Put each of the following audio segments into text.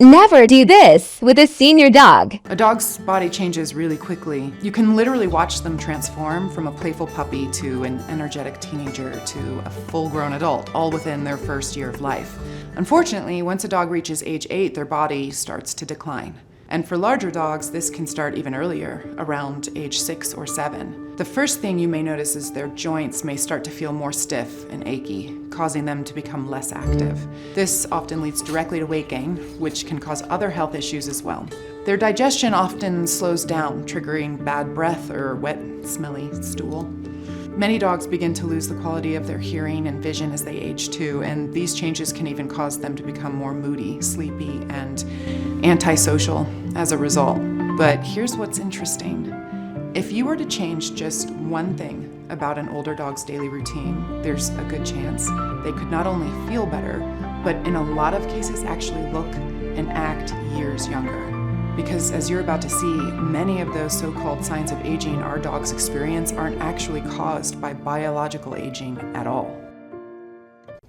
Never do this with a senior dog. A dog's body changes really quickly. You can literally watch them transform from a playful puppy to an energetic teenager to a full-grown adult, all within their first year of life. Unfortunately, once a dog reaches age 8, their body starts to decline. And for larger dogs, this can start even earlier, around age 6 or 7. The first thing you may notice is their joints may start to feel more stiff and achy, causing them to become less active. This often leads directly to weight gain, which can cause other health issues as well. Their digestion often slows down, triggering bad breath or wet, smelly stool. Many dogs begin to lose the quality of their hearing and vision as they age too, and these changes can even cause them to become more moody, sleepy, and antisocial as a result. But here's what's interesting. If you were to change just one thing about an older dog's daily routine, there's a good chance they could not only feel better, but in a lot of cases actually look and act years younger. Because as you're about to see, many of those so-called signs of aging our dogs experience aren't actually caused by biological aging at all.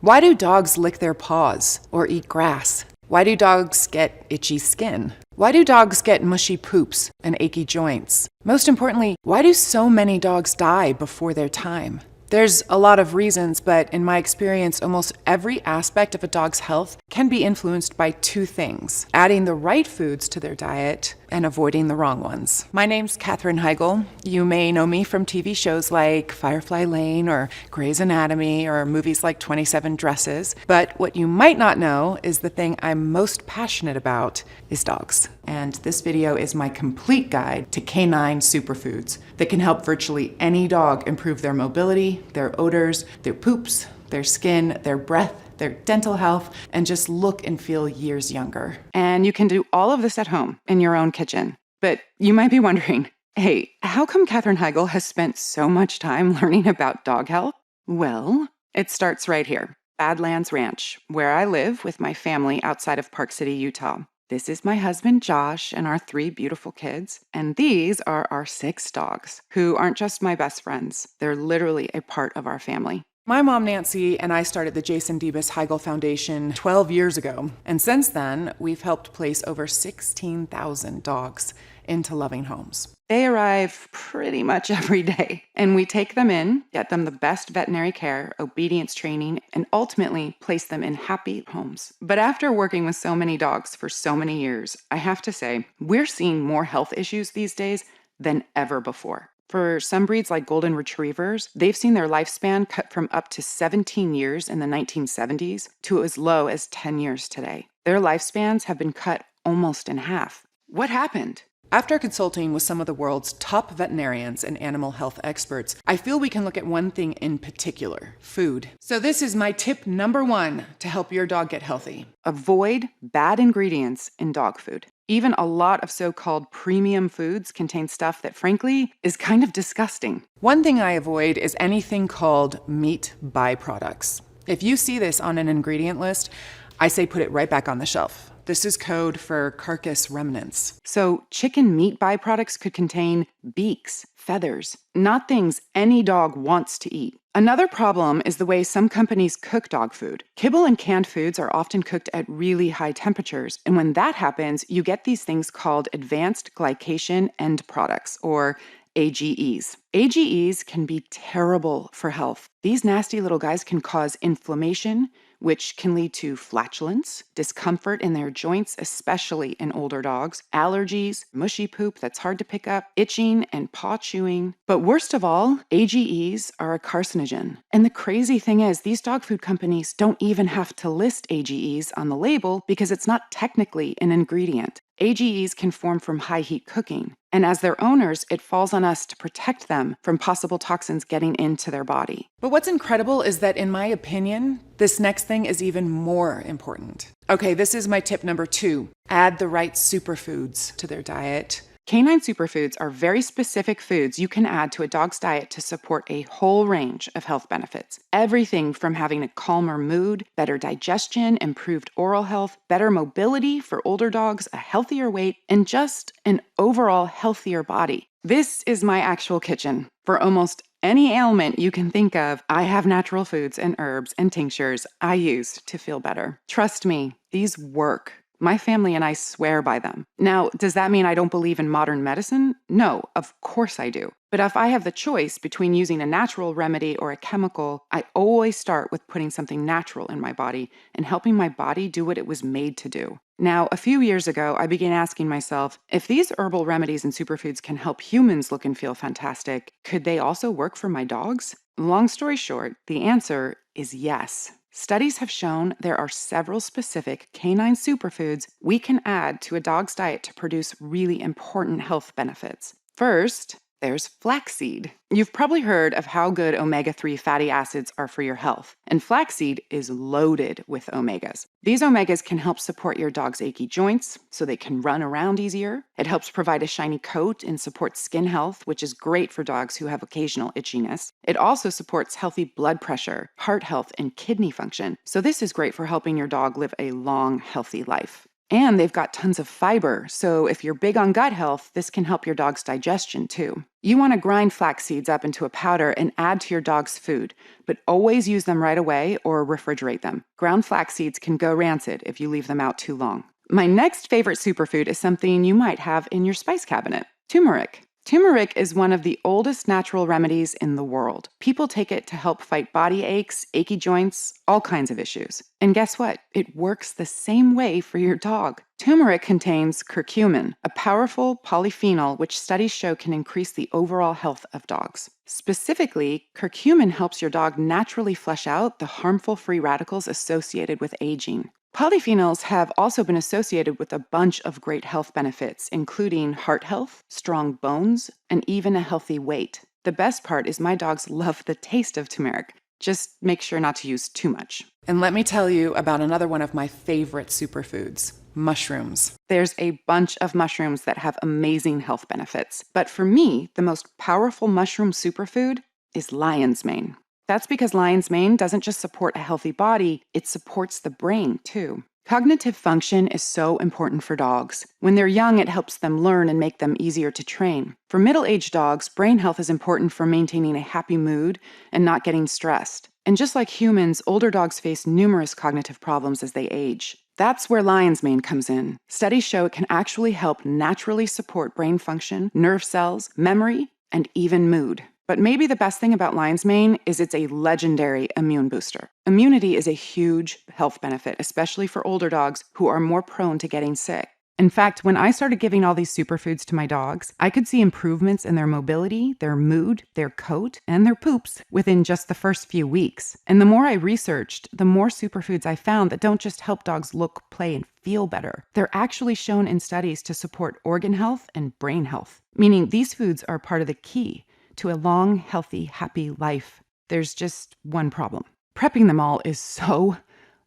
Why do dogs lick their paws or eat grass? Why do dogs get itchy skin? Why do dogs get mushy poops and achy joints? Most importantly, why do so many dogs die before their time? There's a lot of reasons, but in my experience, almost every aspect of a dog's health can be influenced by two things: adding the right foods to their diet and avoiding the wrong ones. My name's Katherine Heigl. You may know me from TV shows like Firefly Lane or Grey's Anatomy or movies like 27 Dresses. But what you might not know is the thing I'm most passionate about is dogs. And this video is my complete guide to canine superfoods that can help virtually any dog improve their mobility, their odors, their poops, their skin, their breath, their dental health, and just look and feel years younger. And you can do all of this at home in your own kitchen. But you might be wondering, hey, how come Katherine Heigl has spent so much time learning about dog health? Well, it starts right here, Badlands Ranch, where I live with my family outside of Park City, Utah. This is my husband, Josh, and our 3 beautiful kids. And these are our 6 dogs, who aren't just my best friends. They're literally a part of our family. My mom, Nancy, and I started the Jason Debus Heigl Foundation 12 years ago. And since then, we've helped place over 16,000 dogs into loving homes. They arrive pretty much every day, and we take them in, get them the best veterinary care, obedience training, and ultimately place them in happy homes. But after working with so many dogs for so many years, I have to say, we're seeing more health issues these days than ever before. For some breeds like golden retrievers, they've seen their lifespan cut from up to 17 years in the 1970s to as low as 10 years today. Their lifespans have been cut almost in half. What happened? After consulting with some of the world's top veterinarians and animal health experts, I feel we can look at one thing in particular: food. So this is my tip number 1 to help your dog get healthy. Avoid bad ingredients in dog food. Even a lot of so-called premium foods contain stuff that, frankly, is kind of disgusting. One thing I avoid is anything called meat byproducts. If you see this on an ingredient list, I say put it right back on the shelf. This is code for carcass remnants. So chicken meat byproducts could contain beaks, feathers, not things any dog wants to eat. Another problem is the way some companies cook dog food. Kibble and canned foods are often cooked at really high temperatures, and when that happens, you get these things called advanced glycation end products, or AGEs. AGEs can be terrible for health. These nasty little guys can cause inflammation, which can lead to flatulence, discomfort in their joints, especially in older dogs, allergies, mushy poop that's hard to pick up, itching, and paw chewing. But worst of all, AGEs are a carcinogen. And the crazy thing is, these dog food companies don't even have to list AGEs on the label because it's not technically an ingredient. AGEs can form from high heat cooking, and as their owners, it falls on us to protect them from possible toxins getting into their body. But what's incredible is that, in my opinion, this next thing is even more important. Okay, this is my tip number 2. Add the right superfoods to their diet. Canine superfoods are very specific foods you can add to a dog's diet to support a whole range of health benefits. Everything from having a calmer mood, better digestion, improved oral health, better mobility for older dogs, a healthier weight, and just an overall healthier body. This is my actual kitchen. For almost any ailment you can think of, I have natural foods and herbs and tinctures I use to feel better. Trust me, these work. My family and I swear by them. Now, does that mean I don't believe in modern medicine? No, of course I do. But if I have the choice between using a natural remedy or a chemical, I always start with putting something natural in my body and helping my body do what it was made to do. Now, a few years ago, I began asking myself, if these herbal remedies and superfoods can help humans look and feel fantastic, could they also work for my dogs? Long story short, the answer is yes. Studies have shown there are several specific canine superfoods we can add to a dog's diet to produce really important health benefits. First, there's flaxseed. You've probably heard of how good omega-3 fatty acids are for your health, and flaxseed is loaded with omegas. These omegas can help support your dog's achy joints so they can run around easier. It helps provide a shiny coat and supports skin health, which is great for dogs who have occasional itchiness. It also supports healthy blood pressure, heart health, and kidney function, so this is great for helping your dog live a long, healthy life. And they've got tons of fiber, so if you're big on gut health, this can help your dog's digestion too. You want to grind flax seeds up into a powder and add to your dog's food, but always use them right away or refrigerate them. Ground flax seeds can go rancid if you leave them out too long. My next favorite superfood is something you might have in your spice cabinet: turmeric. Turmeric is one of the oldest natural remedies in the world. People take it to help fight body aches, achy joints, all kinds of issues. And guess what? It works the same way for your dog. Turmeric contains curcumin, a powerful polyphenol which studies show can increase the overall health of dogs. Specifically, curcumin helps your dog naturally flush out the harmful free radicals associated with aging. Polyphenols have also been associated with a bunch of great health benefits, including heart health, strong bones, and even a healthy weight. The best part is my dogs love the taste of turmeric. Just make sure not to use too much. And let me tell you about another one of my favorite superfoods: mushrooms. There's a bunch of mushrooms that have amazing health benefits. But for me, the most powerful mushroom superfood is lion's mane. That's because lion's mane doesn't just support a healthy body, it supports the brain too. Cognitive function is so important for dogs. When they're young, it helps them learn and make them easier to train. For middle-aged dogs, brain health is important for maintaining a happy mood and not getting stressed. And just like humans, older dogs face numerous cognitive problems as they age. That's where lion's mane comes in. Studies show it can actually help naturally support brain function, nerve cells, memory, and even mood. But maybe the best thing about lion's mane is it's a legendary immune booster. Immunity is a huge health benefit, especially for older dogs who are more prone to getting sick. In fact, when I started giving all these superfoods to my dogs, I could see improvements in their mobility, their mood, their coat, and their poops within just the first few weeks. And the more I researched, the more superfoods I found that don't just help dogs look, play, and feel better. They're actually shown in studies to support organ health and brain health, meaning these foods are part of the key to a long, healthy, happy life. There's just one problem. Prepping them all is so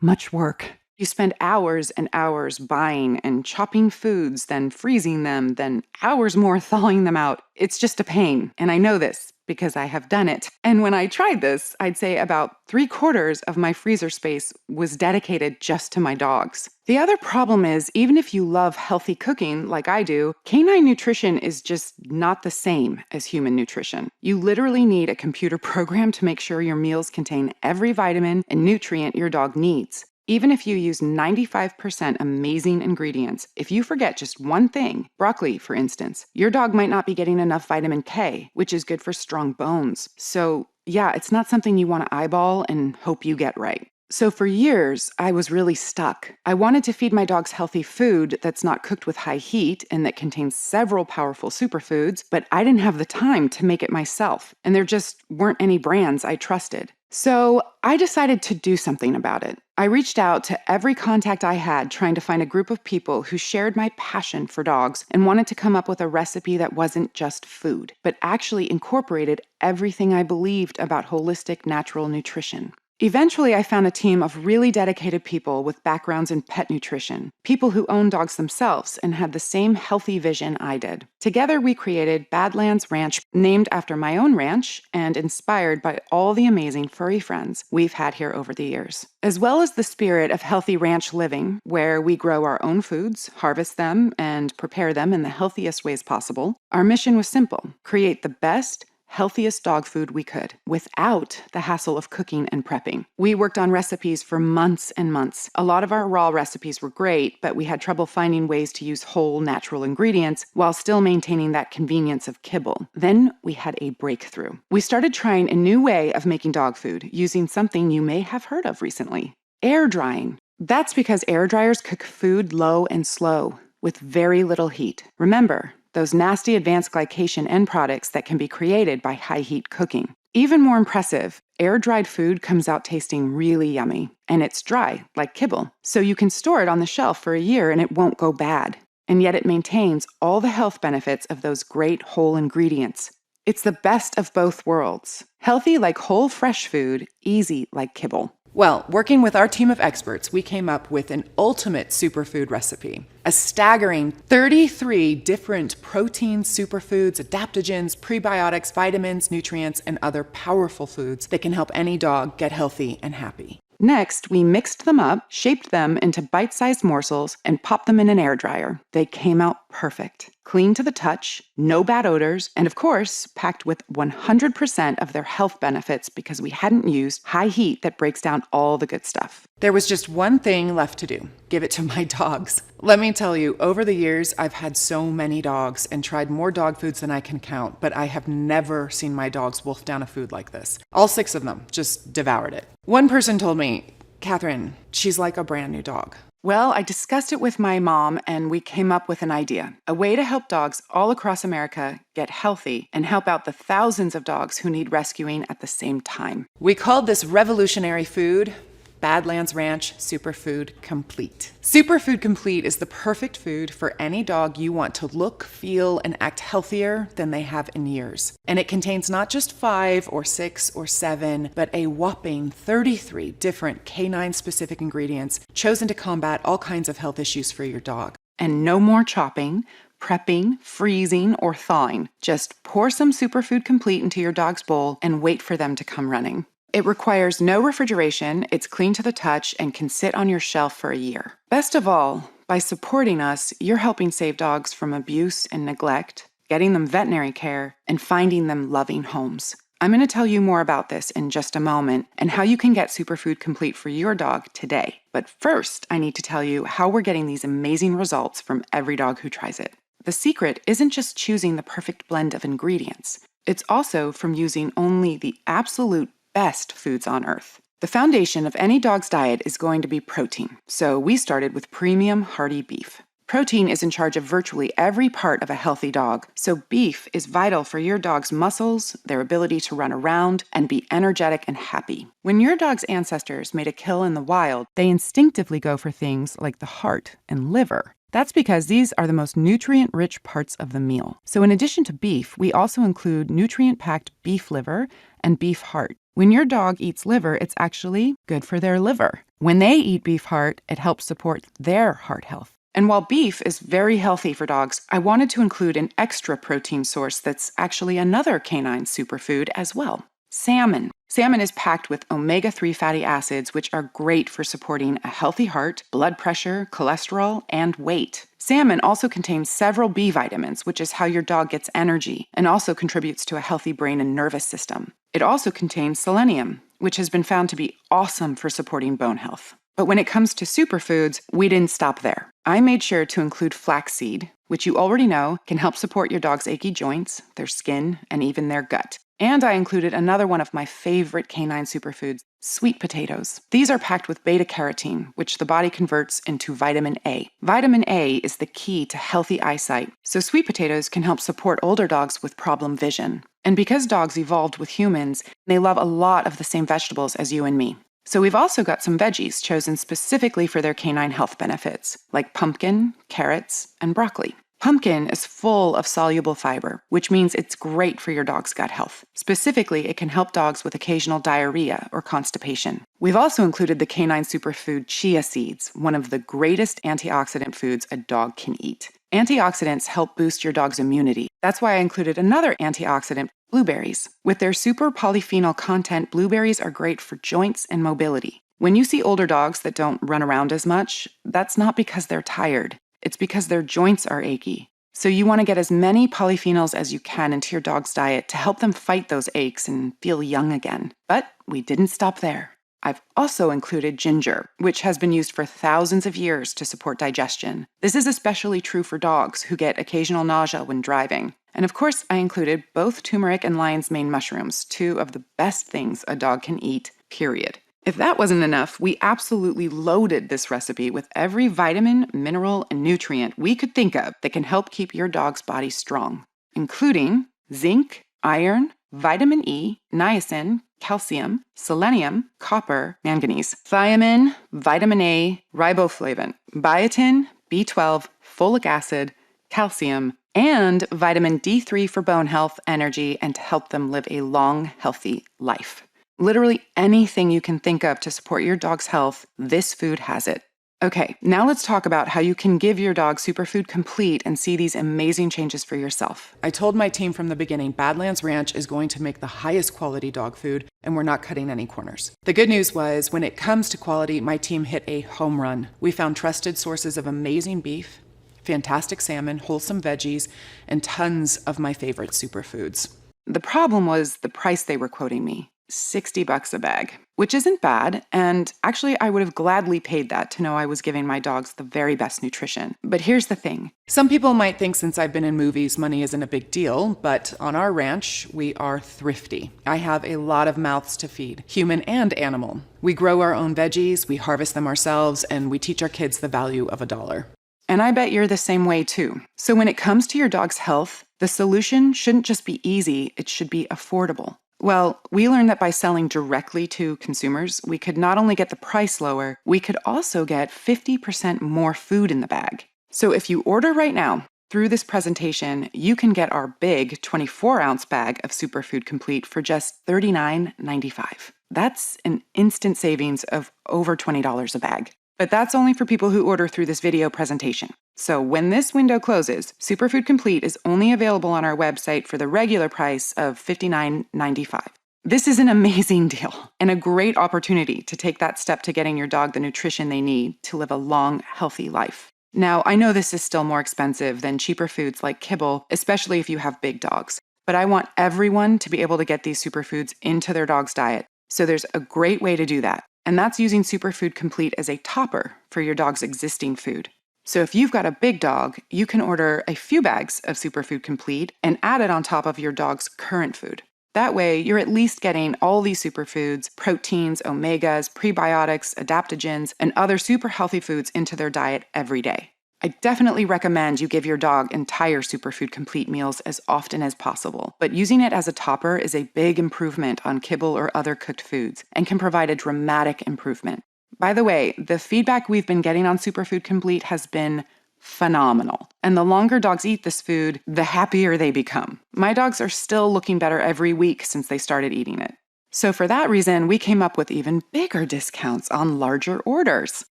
much work. You spend hours and hours buying and chopping foods, then freezing them, then hours more thawing them out. It's just a pain, and I know this because I have done it. And when I tried this, I'd say about 3/4 of my freezer space was dedicated just to my dogs. The other problem is, even if you love healthy cooking like I do, canine nutrition is just not the same as human nutrition. You literally need a computer program to make sure your meals contain every vitamin and nutrient your dog needs. Even if you use 95% amazing ingredients, if you forget just one thing, broccoli for instance, your dog might not be getting enough vitamin K, which is good for strong bones. So yeah, it's not something you want to eyeball and hope you get right. So for years, I was really stuck. I wanted to feed my dogs healthy food that's not cooked with high heat and that contains several powerful superfoods, but I didn't have the time to make it myself, and there just weren't any brands I trusted. So I decided to do something about it. I reached out to every contact I had, trying to find a group of people who shared my passion for dogs and wanted to come up with a recipe that wasn't just food, but actually incorporated everything I believed about holistic natural nutrition. Eventually, I found a team of really dedicated people with backgrounds in pet nutrition, people who own dogs themselves and had the same healthy vision I did. Together, we created Badlands Ranch, named after my own ranch and inspired by all the amazing furry friends we've had here over the years. As well as the spirit of healthy ranch living, where we grow our own foods, harvest them, and prepare them in the healthiest ways possible, our mission was simple: create the best, healthiest dog food we could, without the hassle of cooking and prepping. We worked on recipes for months and months. A lot of our raw recipes were great, but we had trouble finding ways to use whole, natural ingredients while still maintaining that convenience of kibble. Then we had a breakthrough. We started trying a new way of making dog food using something you may have heard of recently: air drying. That's because air dryers cook food low and slow, with very little heat. Remember, those nasty advanced glycation end products that can be created by high heat cooking. Even more impressive, air-dried food comes out tasting really yummy, and it's dry, like kibble, so you can store it on the shelf for a year and it won't go bad. And yet it maintains all the health benefits of those great whole ingredients. It's the best of both worlds. Healthy like whole fresh food, easy like kibble. Well, working with our team of experts, we came up with an ultimate superfood recipe. A staggering 33 different proteins, superfoods, adaptogens, prebiotics, vitamins, nutrients, and other powerful foods that can help any dog get healthy and happy. Next, we mixed them up, shaped them into bite-sized morsels, and popped them in an air dryer. They came out perfect. Clean to the touch, no bad odors, and of course, packed with 100% of their health benefits because we hadn't used high heat that breaks down all the good stuff. There was just one thing left to do: give it to my dogs. Let me tell you, over the years, I've had so many dogs and tried more dog foods than I can count, but I have never seen my dogs wolf down a food like this. All 6 of them just devoured it. One person told me, "Catherine, she's like a brand new dog." Well, I discussed it with my mom and we came up with an idea, a way to help dogs all across America get healthy and help out the thousands of dogs who need rescuing at the same time. We called this revolutionary food Badlands Ranch Superfood Complete. Superfood Complete is the perfect food for any dog you want to look, feel, and act healthier than they have in years. And it contains not just 5 or 6 or 7, but a whopping 33 different canine-specific ingredients chosen to combat all kinds of health issues for your dog. And no more chopping, prepping, freezing, or thawing. Just pour some Superfood Complete into your dog's bowl and wait for them to come running. It requires no refrigeration, it's clean to the touch, and can sit on your shelf for a year. Best of all, by supporting us, you're helping save dogs from abuse and neglect, getting them veterinary care, and finding them loving homes. I'm going to tell you more about this in just a moment and how you can get Superfood Complete for your dog today. But first, I need to tell you how we're getting these amazing results from every dog who tries it. The secret isn't just choosing the perfect blend of ingredients. It's also from using only the absolute best foods on earth. The foundation of any dog's diet is going to be protein, so we started with premium hearty beef. Protein is in charge of virtually every part of a healthy dog, so beef is vital for your dog's muscles, their ability to run around, and be energetic and happy. When your dog's ancestors made a kill in the wild, they instinctively go for things like the heart and liver. That's because these are the most nutrient-rich parts of the meal. So in addition to beef, we also include nutrient-packed beef liver and beef heart. When your dog eats liver, it's actually good for their liver. When they eat beef heart, it helps support their heart health. And while beef is very healthy for dogs, I wanted to include an extra protein source that's actually another canine superfood as well: salmon. Salmon is packed with omega-3 fatty acids, which are great for supporting a healthy heart, blood pressure, cholesterol, and weight. Salmon also contains several B vitamins, which is how your dog gets energy, and also contributes to a healthy brain and nervous system. It also contains selenium, which has been found to be awesome for supporting bone health. But when it comes to superfoods, we didn't stop there. I made sure to include flaxseed, which you already know can help support your dog's achy joints, their skin, and even their gut. And I included another one of my favorite canine superfoods, sweet potatoes. These are packed with beta-carotene, which the body converts into vitamin A. Vitamin A is the key to healthy eyesight, so sweet potatoes can help support older dogs with problem vision. And because dogs evolved with humans, they love a lot of the same vegetables as you and me. So we've also got some veggies chosen specifically for their canine health benefits, like pumpkin, carrots, and broccoli. Pumpkin is full of soluble fiber, which means it's great for your dog's gut health. Specifically, it can help dogs with occasional diarrhea or constipation. We've also included the canine superfood chia seeds, one of the greatest antioxidant foods a dog can eat. Antioxidants help boost your dog's immunity. That's why I included another antioxidant, blueberries. With their super polyphenol content, blueberries are great for joints and mobility. When you see older dogs that don't run around as much, that's not because they're tired. It's because their joints are achy. So you want to get as many polyphenols as you can into your dog's diet to help them fight those aches and feel young again. But we didn't stop there. I've also included ginger, which has been used for thousands of years to support digestion. This is especially true for dogs who get occasional nausea when driving. And of course, I included both turmeric and lion's mane mushrooms, two of the best things a dog can eat, period. If that wasn't enough, we absolutely loaded this recipe with every vitamin, mineral, and nutrient we could think of that can help keep your dog's body strong, including zinc, iron, vitamin E, niacin, calcium, selenium, copper, manganese, thiamine, vitamin A, riboflavin, biotin, B12, folic acid, calcium, and vitamin D3 for bone health, energy, and to help them live a long, healthy life. Literally anything you can think of to support your dog's health, this food has it. Okay, now let's talk about how you can give your dog Superfood Complete and see these amazing changes for yourself. I told my team from the beginning, Badlands Ranch is going to make the highest quality dog food, and we're not cutting any corners. The good news was, when it comes to quality, my team hit a home run. We found trusted sources of amazing beef, fantastic salmon, wholesome veggies, and tons of my favorite superfoods. The problem was the price they were quoting me. $60 a bag, which isn't bad, and actually I would have gladly paid that to know I was giving my dogs the very best nutrition. But here's the thing. Some people might think since I've been in movies, money isn't a big deal, but on our ranch, we are thrifty. I have a lot of mouths to feed, human and animal. We grow our own veggies, we harvest them ourselves, and we teach our kids the value of $1. And I bet you're the same way too. So when it comes to your dog's health, the solution shouldn't just be easy, it should be affordable. Well, we learned that by selling directly to consumers, we could not only get the price lower, we could also get 50% more food in the bag. So if you order right now, through this presentation, you can get our big 24-ounce bag of Superfood Complete for just $39.95. That's an instant savings of over $20 a bag. But that's only for people who order through this video presentation. So when this window closes, Superfood Complete is only available on our website for the regular price of $59.95. This is an amazing deal and a great opportunity to take that step to getting your dog the nutrition they need to live a long, healthy life. Now, I know this is still more expensive than cheaper foods like kibble, especially if you have big dogs. But I want everyone to be able to get these superfoods into their dog's diet. So there's a great way to do that. And that's using Superfood Complete as a topper for your dog's existing food. So if you've got a big dog, you can order a few bags of Superfood Complete and add it on top of your dog's current food. That way, you're at least getting all these superfoods, proteins, omegas, prebiotics, adaptogens, and other super healthy foods into their diet every day. I definitely recommend you give your dog entire Superfood Complete meals as often as possible, but using it as a topper is a big improvement on kibble or other cooked foods and can provide a dramatic improvement. By the way, the feedback we've been getting on Superfood Complete has been phenomenal. And the longer dogs eat this food, the happier they become. My dogs are still looking better every week since they started eating it. So for that reason, we came up with even bigger discounts on larger orders.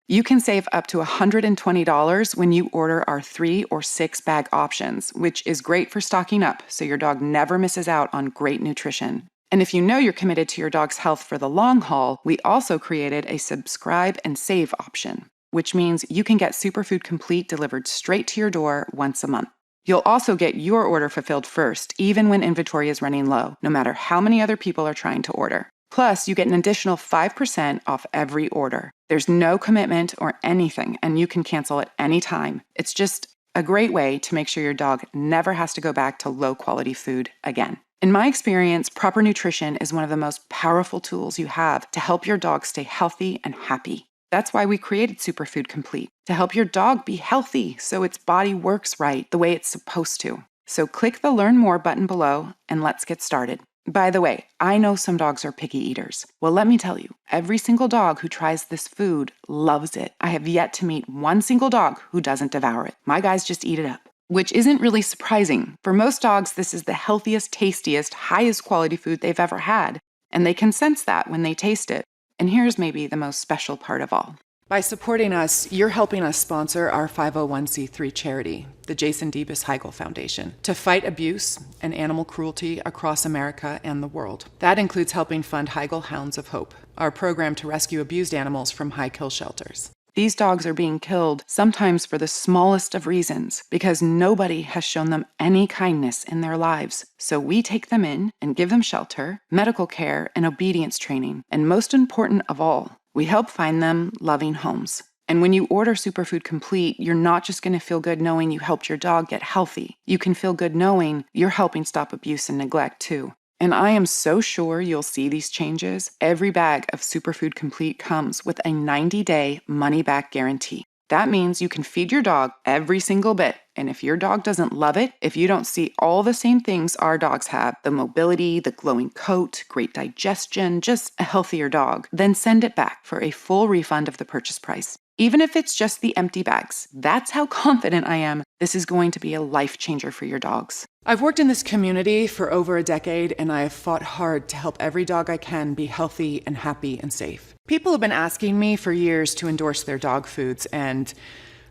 You can save up to $120 when you order our 3 or 6 bag options, which is great for stocking up so your dog never misses out on great nutrition. And if you know you're committed to your dog's health for the long haul, we also created a subscribe and save option, which means you can get Superfood Complete delivered straight to your door once a month. You'll also get your order fulfilled first, even when inventory is running low, no matter how many other people are trying to order. Plus, you get an additional 5% off every order. There's no commitment or anything, and you can cancel at any time. It's just a great way to make sure your dog never has to go back to low-quality food again. In my experience, proper nutrition is one of the most powerful tools you have to help your dog stay healthy and happy. That's why we created Superfood Complete, to help your dog be healthy so its body works right the way it's supposed to. So click the Learn More button below and let's get started. By the way, I know some dogs are picky eaters. Well, let me tell you, every single dog who tries this food loves it. I have yet to meet one single dog who doesn't devour it. My guys just eat it up, which isn't really surprising. For most dogs, this is the healthiest, tastiest, highest quality food they've ever had, and they can sense that when they taste it. And here's maybe the most special part of all. By supporting us, you're helping us sponsor our 501c3 charity, the Jason Debus Heigl Foundation, to fight abuse and animal cruelty across America and the world. That includes helping fund Heigl Hounds of Hope, our program to rescue abused animals from high kill shelters. These dogs are being killed, sometimes for the smallest of reasons, because nobody has shown them any kindness in their lives. So we take them in and give them shelter, medical care, and obedience training. And most important of all, we help find them loving homes. And when you order Superfood Complete, you're not just going to feel good knowing you helped your dog get healthy. You can feel good knowing you're helping stop abuse and neglect too. And I am so sure you'll see these changes. Every bag of Superfood Complete comes with a 90-day money-back guarantee. That means you can feed your dog every single bit. And if your dog doesn't love it, if you don't see all the same things our dogs have, the mobility, the glowing coat, great digestion, just a healthier dog, then send it back for a full refund of the purchase price. Even if it's just the empty bags, that's how confident I am this is going to be a life changer for your dogs. I've worked in this community for over a decade, and I have fought hard to help every dog I can be healthy and happy and safe. People have been asking me for years to endorse their dog foods, and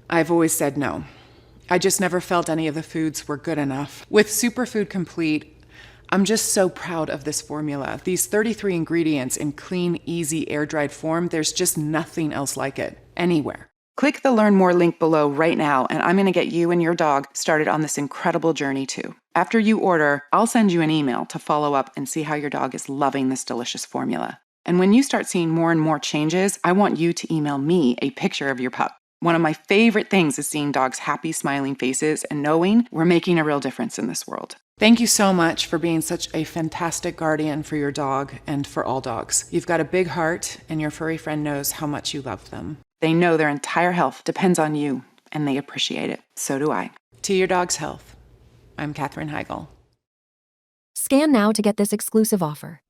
I've always said no. I just never felt any of the foods were good enough. With Superfood Complete, I'm just so proud of this formula. These 33 ingredients in clean, easy, air-dried form, there's just nothing else like it, anywhere. Click the Learn More link below right now, and I'm going to get you and your dog started on this incredible journey too. After you order, I'll send you an email to follow up and see how your dog is loving this delicious formula. And when you start seeing more and more changes, I want you to email me a picture of your pup. One of my favorite things is seeing dogs' happy, smiling faces and knowing we're making a real difference in this world. Thank you so much for being such a fantastic guardian for your dog and for all dogs. You've got a big heart, and your furry friend knows how much you love them. They know their entire health depends on you, and they appreciate it. So do I. To your dog's health, I'm Katherine Heigl. Scan now to get this exclusive offer.